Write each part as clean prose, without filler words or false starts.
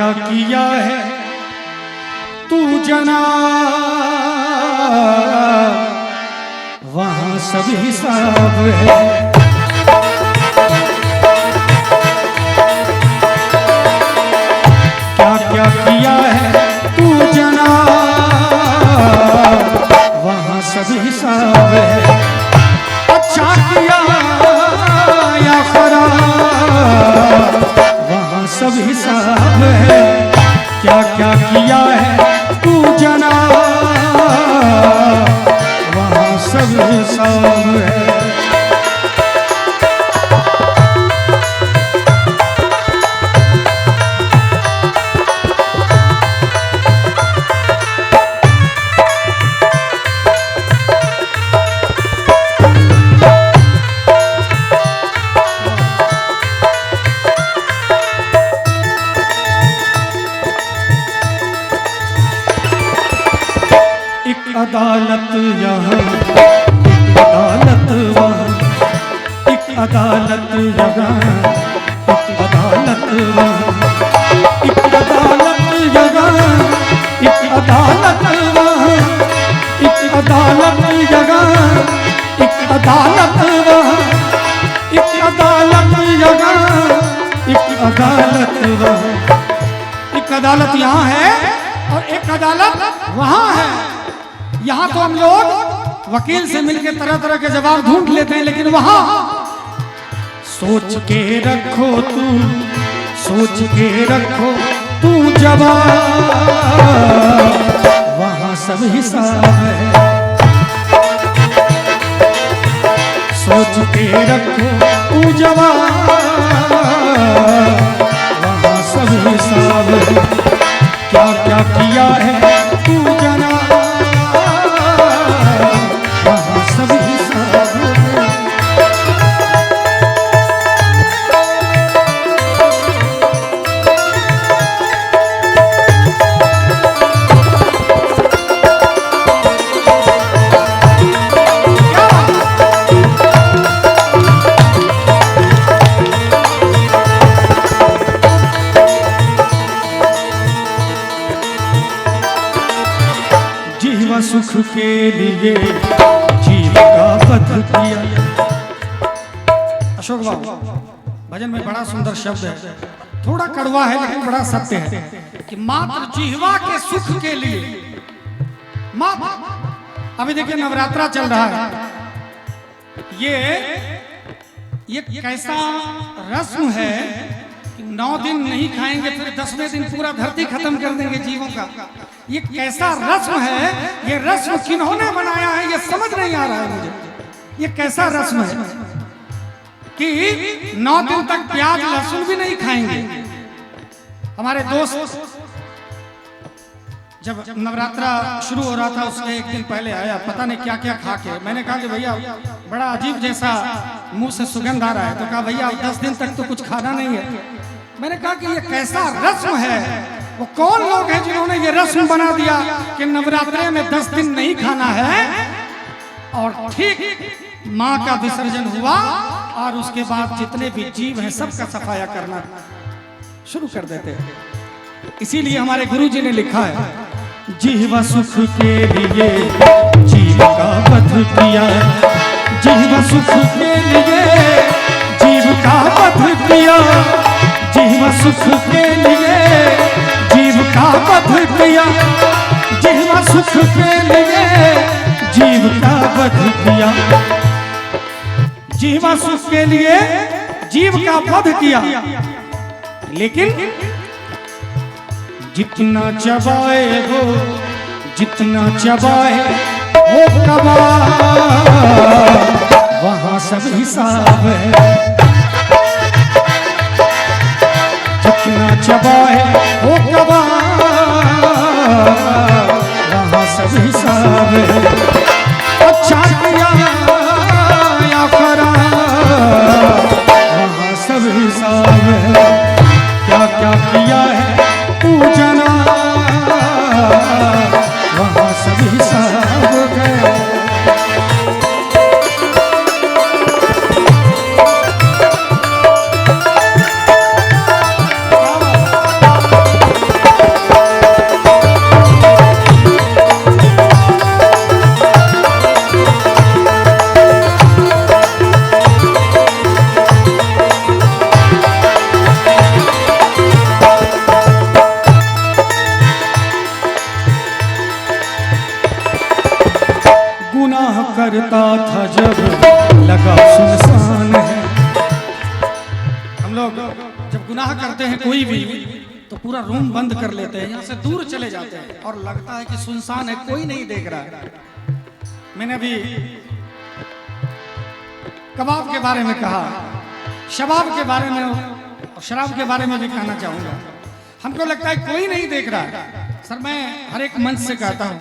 क्या किया है तू जना, वहां सब हिसाब है। क्या क्या किया है तू जना, वहां सब हिसाब है। अच्छा किया या खराब, वहां सब हिसाब है। क्या क्या किया है तू जना, वहां सब हिसाब है। अदालत यहाँ, अदालत वहाँ, एक अदालत यहाँ, एक अदालत वहाँ, एक अदालत यहाँ, एक अदालत वहाँ, एक अदालत यहाँ, एक अदालत वहाँ, एक अदालत यहाँ, एक अदालत वहाँ। एक अदालत यहाँ है और एक अदालत वहाँ है। यहाँ तो हम लोग वकील से मिलकर तरह तरह के जवाब ढूंढ लेते हैं, लेकिन वहां सोच के रखो तू, सोच के रखो तू जवाब, वहां सब हिसाब है। सोच के रखो तू जवाब, वहां सब हिसाब है। क्या क्या किया है तू जना, सुख के लिए जीव का वध किया। अशोक बाबू भजन में बड़ा सुंदर शब्द है, थोड़ा कड़वा है लेकिन बड़ा सत्य है कि मात्र जीवा के सुख के लिए। अभी देखिए नवरात्रा चल रहा है, ये कैसा रस्म है कि 9 दिन नहीं खाएंगे, फिर 10वें दिन पूरा धरती खत्म कर देंगे जीवों का। ये कैसा रस्म है, ये रस्म किन्होंने बनाया है ये समझ नहीं आ रहा है मुझे। ये कैसा रस्म है कि 9 दिन तक प्याज लहसुन भी नहीं खाएंगे। हमारे दोस्त जब नवरात्रा शुरू हो रहा था उसके एक दिन पहले आया, पता नहीं क्या क्या खा के। मैंने कहा कि भैया बड़ा अजीब जैसा मुंह से सुगंध आ रहा है, तो कहा भैया 10 दिन तक तो कुछ खाना नहीं है। मैंने कहा कि ये कैसा रस्म है, वो कौन लोग हैं जिन्होंने ये रस्म बना दिया कि नवरात्रे में 10 दिन नहीं खाना है। और ठीक माँ का विसर्जन हुआ और उसके बाद जितने भी जीव हैं सबका सफाया करना शुरू कर देते हैं। इसीलिए हमारे गुरुजी ने लिखा है, जीव सुख के लिए जीव का वध किया, जीव सुख के लिए जीव का वध किया, जीव सुख के लिए जीव का वध किया, जीव सुख के लिए जीव का वध किया। जीव सुख के लिए जीव का वध किया, लेकिन जितना चबाए हो, जितना चबाए हो कबा, वहां सब हिसाब है। जितना चबाए हो कबा, वहां सब हिसाब है। अच्छा किया या खराब, वहां सब हिसाब है। क्या क्या किया है तू जना, वहां सब हिसाब है। करता था जब लगा सुनसान है। हम लोग जब गुनाह करते हैं कोई भी तो पूरा रूम बंद कर लेते हैं, यहाँ से दूर चले जाते हैं और लगता है कि सुनसान है, कोई नहीं देख रहा है। मैंने अभी कबाब के बारे में कहा, शबाब के बारे में और शराब के बारे में भी कहना चाहूंगा। हमको लगता है कोई नहीं देख रहा है। सर मैं हर एक मंच से कहता हूं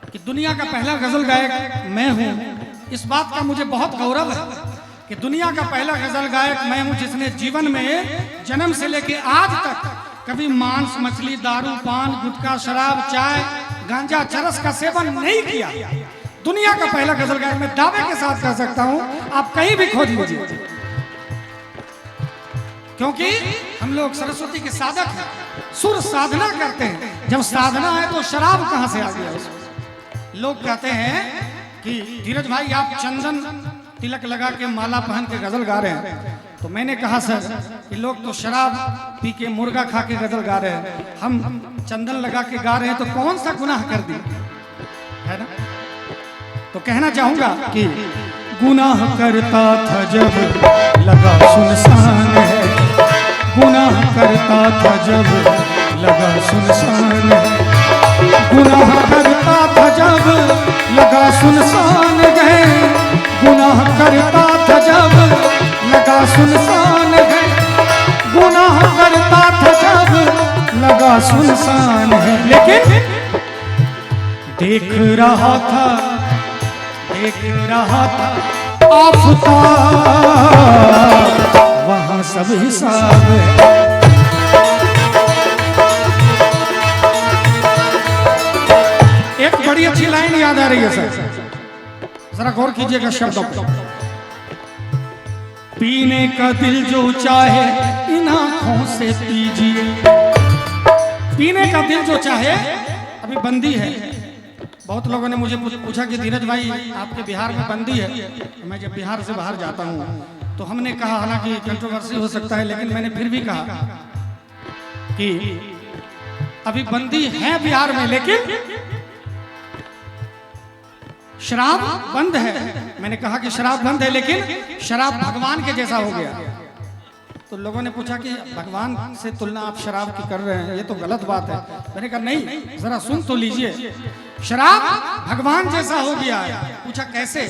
कि दुनिया का पहला गजल गायक मैं हूं। इस बात का मुझे बहुत गौरव है कि दुनिया का पहला गजल गायक मैं हूं जिसने जीवन में जन्म से लेके आज तक कभी मांस मछली दारू पान गुटखा शराब चाय गांजा चरस का सेवन नहीं किया। दुनिया का पहला गजल गायक मैं दावे के साथ कह सकता हूं, आप कहीं भी खोज लीजिए। क्योंकि हम लोग सरस्वती के साधक हैं, सुर साधना करते हैं। जब साधना है तो शराब कहां से आ गया उसमें? लोग कहते हैं कि धीरज भाई आप चंदन तिलक लगा के माला पहन के गजल गा रहे हैं। तो मैंने कहा सर कि लोग तो शराब पी के मुर्गा खा के गजल गा रहे हैं, हम चंदन लगा के गा रहे हैं, तो कौन सा गुनाह कर दी है ना। तो कहना चाहूंगा कि गुनाह करता था जब लगा सुनसान है, गुनाह करता था जब लगा सुनसान है, गुनाह करता था जब लगा सुनसान है, गुनाह करता था जब लगा सुनसान है, गुनाह करता था जब लगा सुनसान है। लेकिन देख रहा था आफताब, वहां सब हिसाब है। एक बड़ी अच्छी लाइन याद आ रही है सर, जरा गौर कीजिएगा शब्दों पर। पीने का दिल जो चाहे इन आंखों से पीजिए, पीने का दिल जो चाहे। अभी बंदी है, बहुत लोगों ने मुझे पूछा कि धीरज भाई आपके बिहार में बंदी है। मैं जब बिहार से बाहर जाता हूँ तो हमने कहा, हालांकि कंट्रोवर्सी हो सकता है लेकिन मैंने फिर भी कहा कि अभी बंदी है बिहार में, लेकिन शराब बंद है। मैंने कहा कि शराब बंद है लेकिन शराब भगवान के जैसा हो गया। तो लोगों ने पूछा कि भगवान से तुलना आप शराब की कर रहे हैं, ये तो गलत बात है। मैंने कहा नहीं, जरा सुन तो लीजिए, शराब भगवान जैसा हो गया है। पूछा कैसे?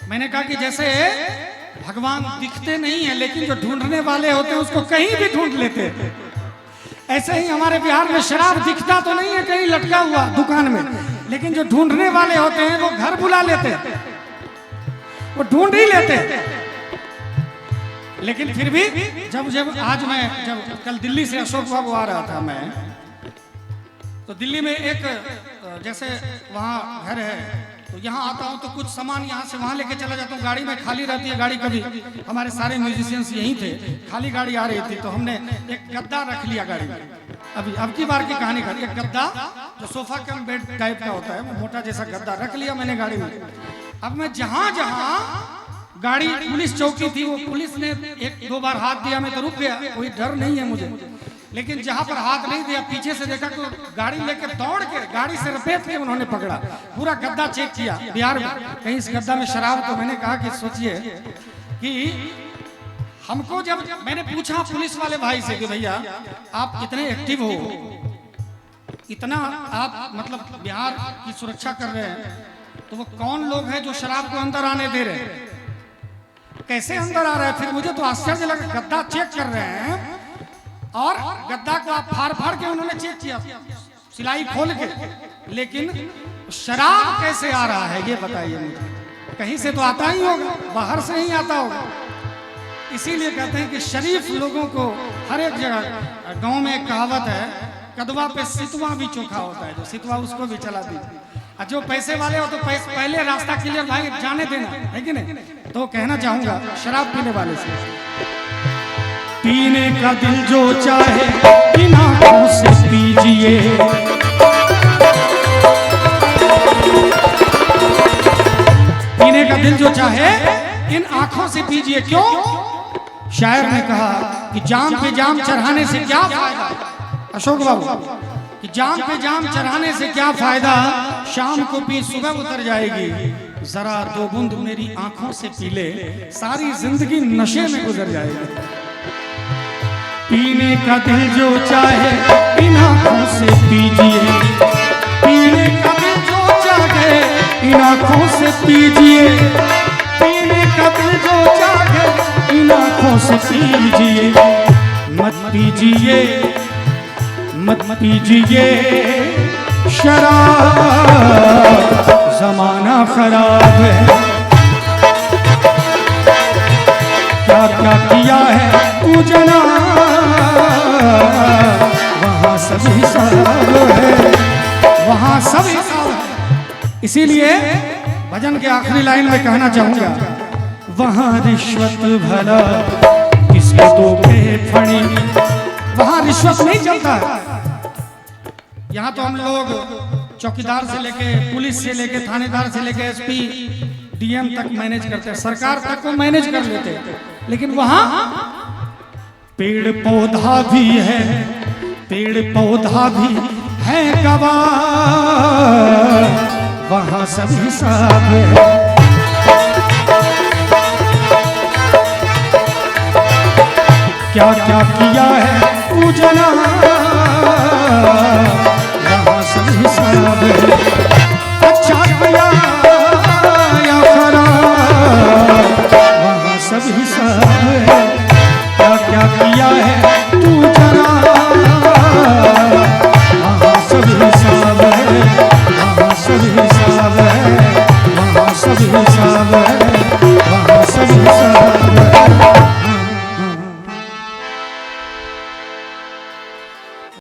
मैंने कहा कि जैसे भगवान दिखते नहीं है लेकिन जो ढूंढने वाले होते हैं उसको कहीं भी ढूंढ लेते हैं, ऐसे ही हमारे बिहार में शराब दिखता तो नहीं है कहीं लटका हुआ दुकान में, लेकिन जो ढूंढने वाले होते हैं वो घर बुला लेते हैं, वो ढूंढ ही लेते हैं। लेकिन फिर भी जब आज मैं जब कल दिल्ली से अशोक बाबू आ रहा था मैं, तो दिल्ली में एक जैसे वहाँ घर है तो यहाँ आता हूँ तो कुछ सामान यहाँ से वहाँ लेके चला जाता हूँ। गाड़ी में खाली रहती है गाड़ी, कभी हमारे सारे म्यूजिशियंस यहीं थे, खाली गाड़ी आ रही थी तो हमने एक गद्दा रख लिया गाड़ी में। अभी अब की बार की कहानी कर, एक गद्दा जो सोफा कम बेड टाइप का होता है, वो मोटा जैसा गद्दा रख लिया मैंने गाड़ी में। अब मैं जहाँ जहाँ गाड़ी पुलिस चौकी थी वो पुलिस ने एक दो बार हाथ दिया, मैं तो रुक गया, कोई डर नहीं है मुझे। लेकिन जहां पर हाथ नहीं दिया पीछे से देखा तो गाड़ी लेकर दौड़ के गाड़ी से रपेट के उन्होंने पकड़ा, पूरा गद्दा चेक किया बिहार में कहीं इस गद्दा में शराब। तो मैंने कहा कि सोचिए कि हमको जब मैंने पूछा पुलिस वाले भाई से कि भैया आप कितने एक्टिव हो, इतना आप मतलब बिहार की सुरक्षा कर रहे हैं, तो वो कौन लोग हैं जो शराब को अंदर आने दे रहे हैं, कैसे अंदर आ रहा है? फिर मुझे तो आश्चर्य लगा, गद्दा चेक कर रहे हैं और गद्दा को आप फाड़ फाड़ के उन्होंने चेक किया सिलाई खोल के, लेकिन शराब कैसे आ रहा है ये बताइए मुझे। कहीं से तो आता ही होगा, बाहर से ही आता होगा। इसीलिए कहते हैं कि शरीफ लोगों को हर एक जगह, गांव में एक कहावत है, कदवा पे सितवा भी चोखा होता है, जो सितवा उसको भी चला दीजिए, और जो पैसे वाले हो तो पहले रास्ता क्लियर भाई जाने देना है कि नहीं। तो कहना चाहूंगा शराब पीने वाले से, पीने का दिल जो चाहे इन आंखों से पीजिए, पीने का दिल जो चाहे इन आंखों से पीजिए। क्यों? शायर ने कहा कि जाम पे जाम चढ़ाने से क्या फायदा, अशोक बाबू, कि जाम पे जाम चढ़ाने से क्या फायदा, शाम को पी सुबह उतर जाएगी, जरा दो बूंद मेरी आंखों से पी ले, सारी जिंदगी नशे में गुजर जाएगी। पीने का दिल जो चाहे इन आंखों से पीजिए, पीने का दिल जो चाहे इन आंखों से पीजिए, पीने का दिल जो चाहे इन आंखों से पीजिए। मत पीजिए, मत पीजिए शराब, जमाना खराब है। क्या क्या किया है तू जना, वहाँ सब हिसाब है, वहाँ सब हिसाब है। इसीलिए भजन के आखिरी लाइन में कहना चाहूंगा, वहाँ रिश्वत भला किसके तो के फणी, वहाँ रिश्वत नहीं चलता। यहाँ तो हम लोग चौकीदार से लेके, पुलिस से लेके, थानेदार से लेके एसपी डीएम तक मैनेज करते हैं, सरकार तक को मैनेज कर लेते हैं, लेकिन वहाँ पेड़ पौधा भी है, पेड़ पौधा भी है गवाह, वहाँ सब हिसाब है। क्या क्या किया है तू जना, वहाँ सब हिसाब है। अच्छा किया या खराब, वहाँ सब हिसाब है। क्या क्या किया है तू जना, वहाँ सब हिसाब है, वहाँ सब हिसाब है, वहाँ सब हिसाब है, वहाँ सब हिसाब है।